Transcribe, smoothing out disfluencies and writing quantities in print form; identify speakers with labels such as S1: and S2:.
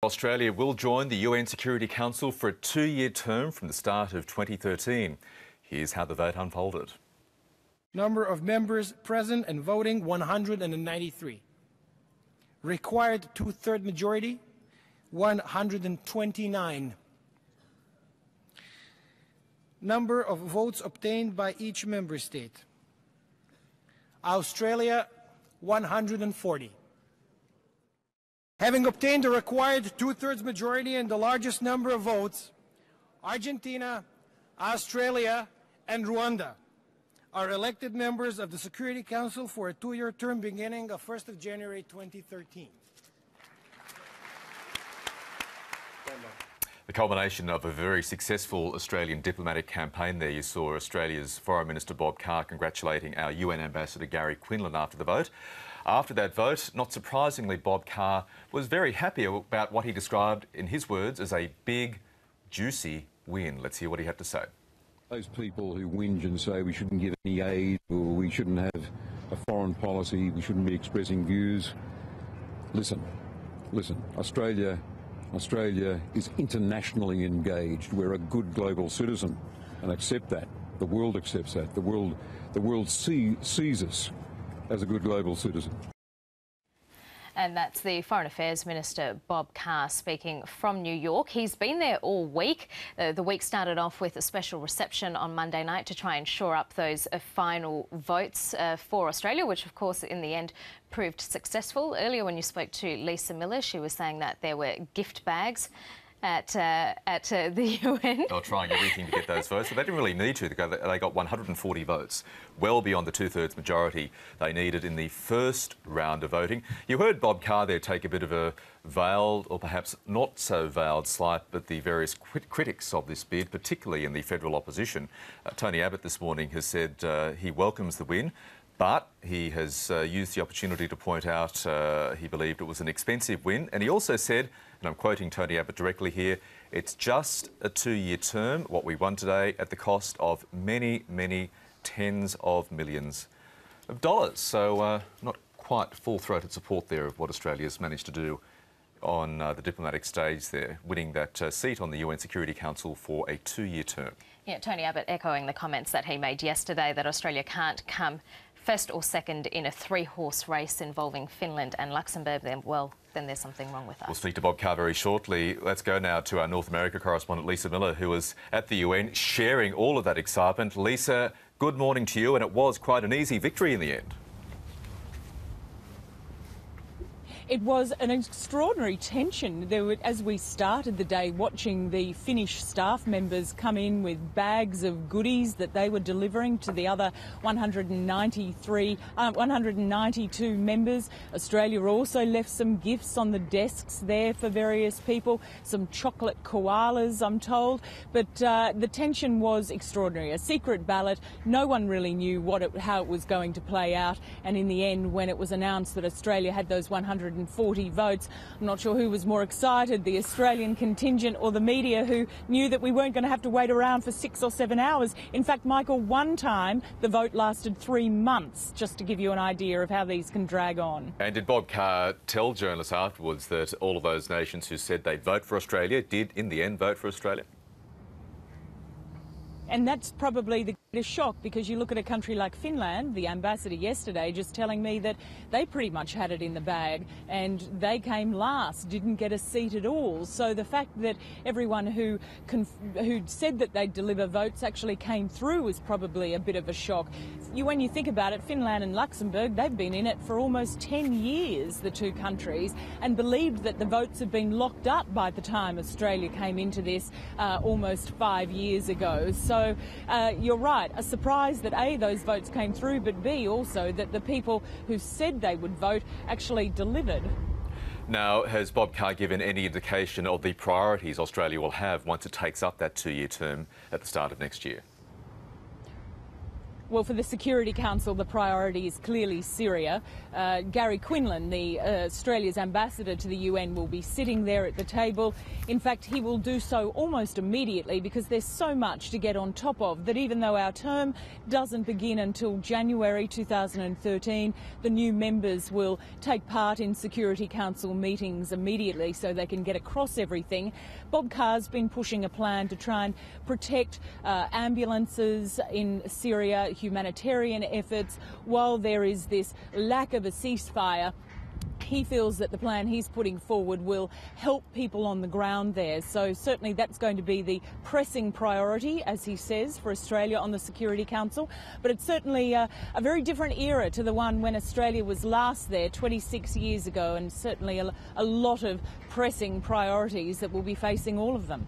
S1: Australia will join the UN Security Council for a 2-year term from the start of 2013. Here's how the vote unfolded.
S2: Number of members present and voting, 193. Required two-thirds majority, 129. Number of votes obtained by each member state. Australia, 140. Having obtained the required two-thirds majority and the largest number of votes, Argentina, Australia, and Rwanda are elected members of the Security Council for a 2-year term beginning of 1st of January 2013.
S1: The culmination of a very successful Australian diplomatic campaign there. You saw Australia's Foreign Minister Bob Carr congratulating our UN Ambassador Gary Quinlan after the vote. After that vote, not surprisingly, Bob Carr was very happy about what he described, in his words, as a big, juicy win. Let's hear what he had to say.
S3: Those people who whinge and say we shouldn't give any aid or we shouldn't have a foreign policy, we shouldn't be expressing views. Listen, Australia is internationally engaged. We're a good global citizen and accept that. The world accepts that. The world sees us as a good global citizen.
S4: And that's the Foreign Affairs Minister Bob Carr speaking from New York. He's been there all week. The week started off with a special reception on Monday night to try and shore up those final votes for Australia, which of course in the end proved successful. Earlier when you spoke to Lisa Miller, she was saying that there were gift bags at the UN.
S1: They were trying everything to get those votes, but they didn't really need to. They got 140 votes, well beyond the two-thirds majority they needed in the first round of voting. You heard Bob Carr there take a bit of a veiled, or perhaps not so veiled, slight at the various critics of this bid, particularly in the federal opposition. Tony Abbott this morning has said he welcomes the win, but he has used the opportunity to point out he believed it was an expensive win. And he also said, and I'm quoting Tony Abbott directly here, it's just a 2-year term, what we won today, at the cost of many, many tens of millions of dollars. So not quite full-throated support there of what Australia's managed to do on the diplomatic stage there, winning that seat on the UN Security Council for a 2-year term. Yeah,
S4: Tony Abbott echoing the comments that he made yesterday that Australia can't come first or second in a 3-horse race involving Finland and Luxembourg. Then there's something wrong with us.
S1: We'll speak to Bob Carr very shortly. Let's go now to our North America correspondent, Lisa Miller, who was at the UN sharing all of that excitement. Lisa, good morning to you, and it was quite an easy victory in the end.
S5: It was an extraordinary tension. As we started the day, watching the Finnish staff members come in with bags of goodies that they were delivering to the other 192 members. Australia also left some gifts on the desks there for various people, some chocolate koalas, I'm told. But the tension was extraordinary. A secret ballot. No one really knew how it was going to play out. And in the end, when it was announced that Australia had those 140 votes. I'm not sure who was more excited, the Australian contingent or the media, who knew that we weren't going to have to wait around for 6 or 7 hours. In fact, Michael, one time the vote lasted 3 months, just to give you an idea of how these can drag on.
S1: And did Bob Carr tell journalists afterwards that all of those nations who said they'd vote for Australia did in the end vote for Australia?
S5: And that's probably the greatest shock, because you look at a country like Finland, the ambassador yesterday just telling me that they pretty much had it in the bag and they came last, didn't get a seat at all. So the fact that everyone who said that they'd deliver votes actually came through is probably a bit of a shock. When you think about it, Finland and Luxembourg, they've been in it for almost 10 years, the two countries, and believed that the votes had been locked up by the time Australia came into this almost 5 years ago. So you're right, a surprise that A, those votes came through, but B, also that the people who said they would vote actually delivered.
S1: Now, has Bob Carr given any indication of the priorities Australia will have once it takes up that 2-year term at the start of next year?
S5: Well, for the Security Council, the priority is clearly Syria. Gary Quinlan, Australia's ambassador to the UN, will be sitting there at the table. In fact, he will do so almost immediately because there's so much to get on top of that even though our term doesn't begin until January 2013, the new members will take part in Security Council meetings immediately so they can get across everything. Bob Carr's been pushing a plan to try and protect ambulances in Syria, humanitarian efforts, while there is this lack of a ceasefire. He feels that the plan he's putting forward will help people on the ground there. So certainly that's going to be the pressing priority, as he says, for Australia on the Security Council. But it's certainly a very different era to the one when Australia was last there 26 years ago, and certainly a lot of pressing priorities that will be facing all of them.